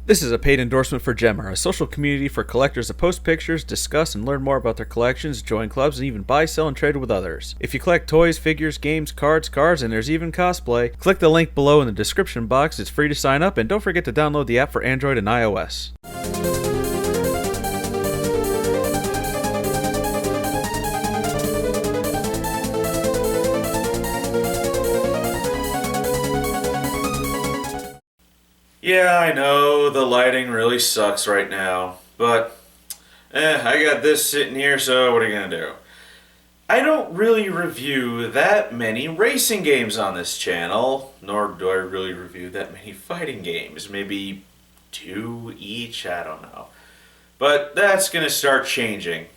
This is a paid endorsement for Gemma, a social community for collectors to post pictures, discuss, and learn more about their collections, join clubs, and even buy, sell, and trade with others. If you collect toys, figures, games, cards, and there's even cosplay, click the link below in the description box. It's free to sign up, and don't forget to download the app for Android and iOS. Yeah, I know the lighting really sucks right now, but I got this sitting here, so what are you gonna do? I don't really review that many racing games on this channel, nor do I really review that many fighting games. Maybe 2 each, I don't know. But that's gonna start changing.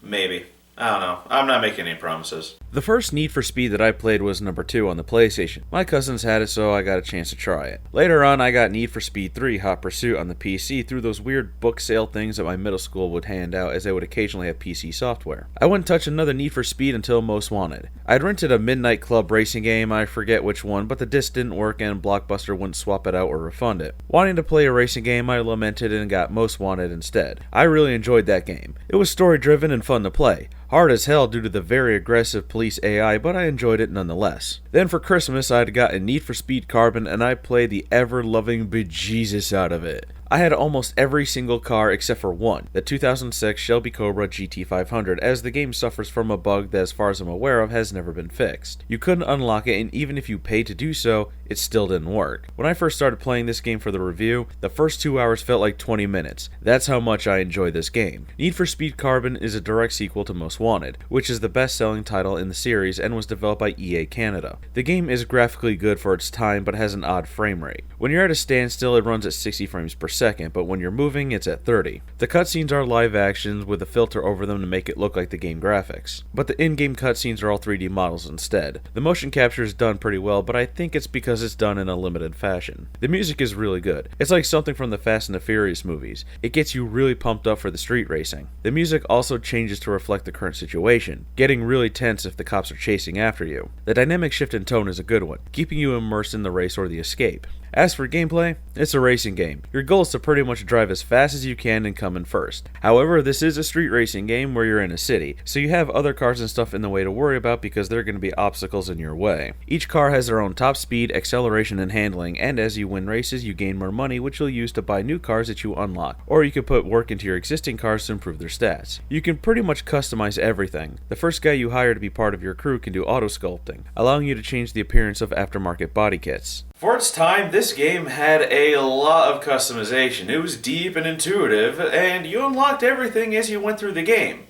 Maybe. I don't know. I'm not making any promises. The first Need for Speed that I played was number 2 on the PlayStation. My cousins had it, so I got a chance to try it. Later on, I got Need for Speed 3 Hot Pursuit on the PC through those weird book sale things that my middle school would hand out, as they would occasionally have PC software. I wouldn't touch another Need for Speed until Most Wanted. I'd rented a Midnight Club racing game, I forget which one, but the disc didn't work and Blockbuster wouldn't swap it out or refund it. Wanting to play a racing game, I lamented and got Most Wanted instead. I really enjoyed that game. It was story driven and fun to play. Hard as hell due to the very aggressive police AI, but I enjoyed it nonetheless. Then for Christmas, I'd gotten Need for Speed Carbon, and I played the ever-loving bejesus out of it. I had almost every single car except for one, the 2006 Shelby Cobra GT500, as the game suffers from a bug that, as far as I'm aware of, has never been fixed. You couldn't unlock it, and even if you paid to do so, it still didn't work. When I first started playing this game for the review, the first 2 hours felt like 20 minutes. That's how much I enjoy this game. Need for Speed Carbon is a direct sequel to Most Wanted, which is the best-selling title in the series and was developed by EA Canada. The game is graphically good for its time, but has an odd frame rate. When you're at a standstill, it runs at 60 frames per second, but when you're moving, it's at 30. The cutscenes are live actions with a filter over them to make it look like the game graphics. But the in-game cutscenes are all 3D models instead. The motion capture is done pretty well, but I think it's because it's done in a limited fashion. The music is really good. It's like something from the Fast and the Furious movies. It gets you really pumped up for the street racing. The music also changes to reflect the current situation, getting really tense if the cops are chasing after you. The dynamic shift in tone is a good one, keeping you immersed in the race or the escape. As for gameplay, it's a racing game. Your goal is to pretty much drive as fast as you can and come in first. However, this is a street racing game where you're in a city, so you have other cars and stuff in the way to worry about because there are going to be obstacles in your way. Each car has their own top speed, acceleration, and handling, and as you win races, you gain more money, which you'll use to buy new cars that you unlock, or you can put work into your existing cars to improve their stats. You can pretty much customize everything. The first guy you hire to be part of your crew can do auto sculpting, allowing you to change the appearance of aftermarket body kits. For its time, this game had a lot of customization. It was deep and intuitive, and you unlocked everything as you went through the game.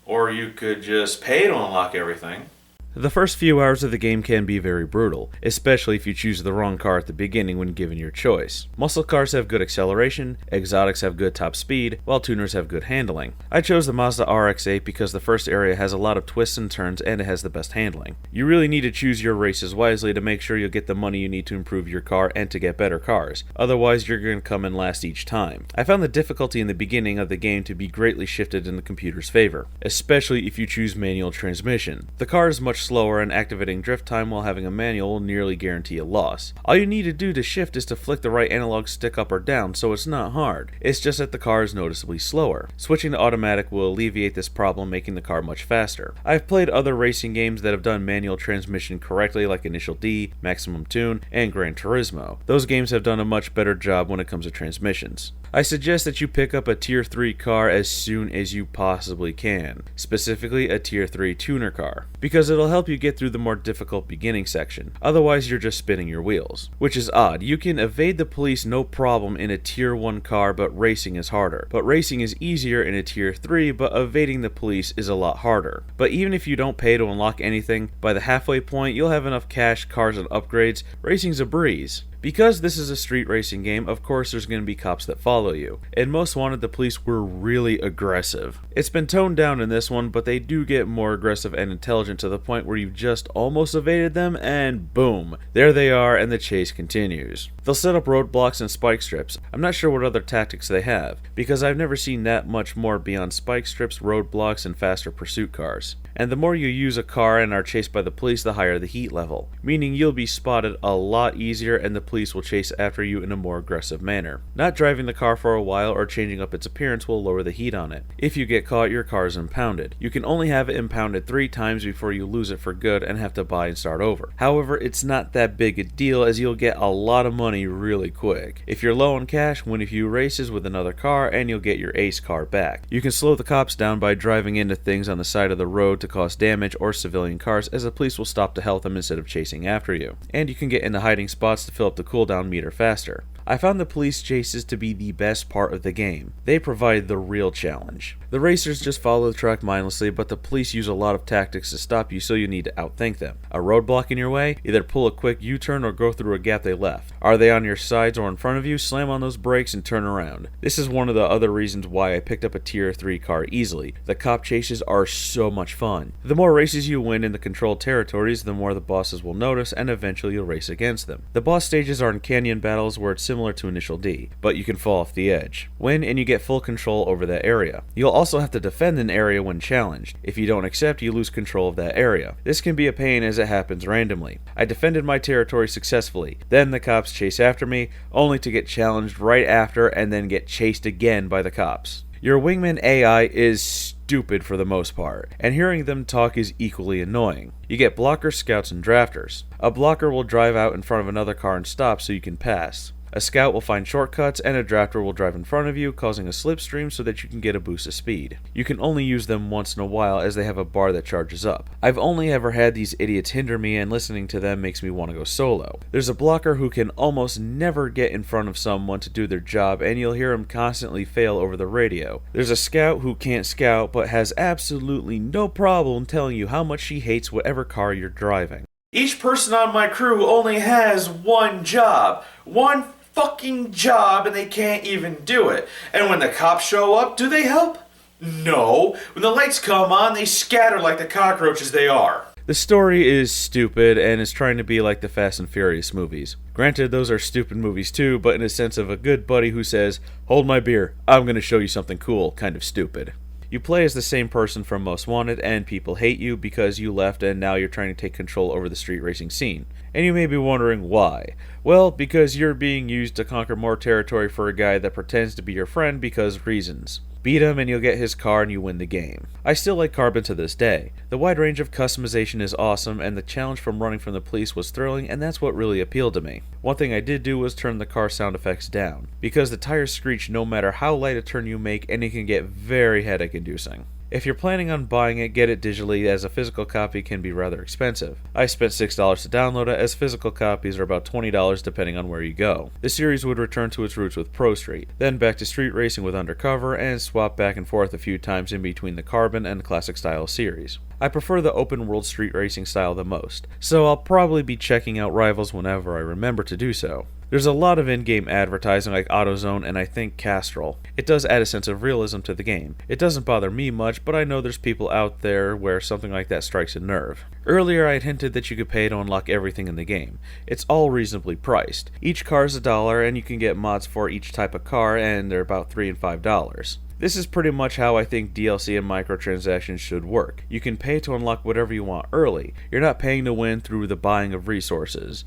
Or you could just pay to unlock everything. The first few hours of the game can be very brutal, especially if you choose the wrong car at the beginning when given your choice. Muscle cars have good acceleration, exotics have good top speed, while tuners have good handling. I chose the Mazda RX-8 because the first area has a lot of twists and turns and it has the best handling. You really need to choose your races wisely to make sure you'll get the money you need to improve your car and to get better cars, otherwise you're going to come in last each time. I found the difficulty in the beginning of the game to be greatly shifted in the computer's favor, especially if you choose manual transmission. The car is much slower and activating drift time while having a manual will nearly guarantee a loss. All you need to do to shift is to flick the right analog stick up or down, so it's not hard. It's just that the car is noticeably slower. Switching to automatic will alleviate this problem, making the car much faster. I've played other racing games that have done manual transmission correctly, like Initial D, Maximum Tune, and Gran Turismo. Those games have done a much better job when it comes to transmissions. I suggest that you pick up a Tier 3 car as soon as you possibly can, specifically a Tier 3 tuner car, because it'll help you get through the more difficult beginning section, otherwise you're just spinning your wheels. Which is odd, you can evade the police no problem in a Tier 1 car, but racing is harder. But racing is easier in a Tier 3, but evading the police is a lot harder. But even if you don't pay to unlock anything, by the halfway point you'll have enough cash, cars, and upgrades. Racing's a breeze. Because this is a street racing game, of course there's going to be cops that follow you. In Most Wanted, the police were really aggressive. It's been toned down in this one, but they do get more aggressive and intelligent to the point where you've just almost evaded them and boom, there they are and the chase continues. They'll set up roadblocks and spike strips. I'm not sure what other tactics they have, because I've never seen that much more beyond spike strips, roadblocks, and faster pursuit cars. And the more you use a car and are chased by the police, the higher the heat level, meaning you'll be spotted a lot easier and the police police will chase after you in a more aggressive manner. Not driving the car for a while or changing up its appearance will lower the heat on it. If you get caught, your car is impounded. You can only have it impounded 3 times before you lose it for good and have to buy and start over. However, it's not that big a deal as you'll get a lot of money really quick. If you're low on cash, win a few races with another car and you'll get your ace car back. You can slow the cops down by driving into things on the side of the road to cause damage or civilian cars, as the police will stop to help them instead of chasing after you. And you can get into hiding spots to fill up the cooldown meter faster. I found the police chases to be the best part of the game. They provide the real challenge. The racers just follow the track mindlessly, but the police use a lot of tactics to stop you, so you need to outthink them. A roadblock in your way? Either pull a quick U-turn or go through a gap they left. Are they on your sides or in front of you? Slam on those brakes and turn around. This is one of the other reasons why I picked up a tier 3 car easily. The cop chases are so much fun. The more races you win in the controlled territories, the more the bosses will notice, and eventually you'll race against them. The boss stages are in canyon battles where it's similar to Initial D, but you can fall off the edge. Win and you get full control over that area. You'll also have to defend an area when challenged. If you don't accept, you lose control of that area. This can be a pain as it happens randomly. I defended my territory successfully. Then the cops chase after me, only to get challenged right after and then get chased again by the cops. Your wingman AI is stupid for the most part, and hearing them talk is equally annoying. You get blockers, scouts, and drafters. A blocker will drive out in front of another car and stop so you can pass. A scout will find shortcuts, and a drafter will drive in front of you, causing a slipstream so that you can get a boost of speed. You can only use them once in a while as they have a bar that charges up. I've only ever had these idiots hinder me, and listening to them makes me want to go solo. There's a blocker who can almost never get in front of someone to do their job, and you'll hear him constantly fail over the radio. There's a scout who can't scout, but has absolutely no problem telling you how much she hates whatever car you're driving. Each person on my crew only has one job. One fucking job, and they can't even do it. And when the cops show up, do they help? No. When the lights come on, they scatter like the cockroaches they are. The story is stupid and is trying to be like the Fast and Furious movies. Granted, those are stupid movies too, but in a sense of a good buddy who says, "Hold my beer, I'm gonna show you something cool," kind of stupid. You play as the same person from Most Wanted, and people hate you because you left and now you're trying to take control over the street racing scene. And you may be wondering why. Well, because you're being used to conquer more territory for a guy that pretends to be your friend because reasons. Beat him and you'll get his car and you win the game. I still like Carbon to this day. The wide range of customization is awesome, and the challenge from running from the police was thrilling, and that's what really appealed to me. One thing I did do was turn the car sound effects down, because the tires screech no matter how light a turn you make, and it can get very headache inducing. If you're planning on buying it, get it digitally, as a physical copy can be rather expensive. I spent $6 to download it, as physical copies are about $20 depending on where you go. The series would return to its roots with Pro Street, then back to street racing with Undercover, and swap back and forth a few times in between the Carbon and Classic style series. I prefer the open world street racing style the most, so I'll probably be checking out Rivals whenever I remember to do so. There's a lot of in-game advertising like AutoZone and I think Castrol. It does add a sense of realism to the game. It doesn't bother me much, but I know there's people out there where something like that strikes a nerve. Earlier I had hinted that you could pay to unlock everything in the game. It's all reasonably priced. Each car is $1 and you can get mods for each type of car, and they're about $3 and $5. This is pretty much how I think DLC and microtransactions should work. You can pay to unlock whatever you want early. You're not paying to win through the buying of resources.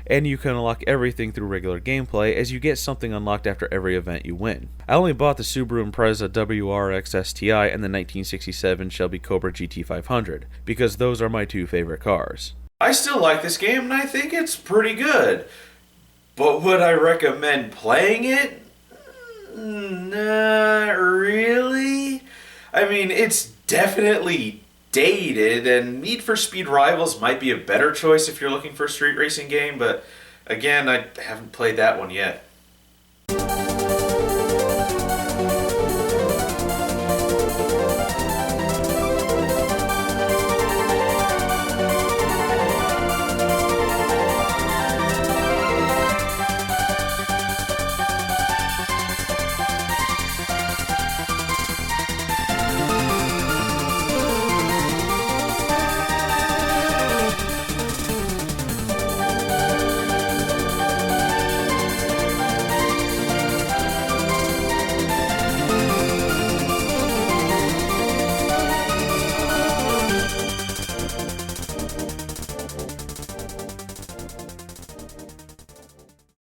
And you can unlock everything through regular gameplay, as you get something unlocked after every event you win. I only bought the Subaru Impreza WRX STI and the 1967 Shelby Cobra GT500, because those are my 2 favorite cars. I still like this game, and I think it's pretty good. But would I recommend playing it? Not really. I mean, it's definitely dated, and Need for Speed Rivals might be a better choice if you're looking for a street racing game, but again, I haven't played that one yet.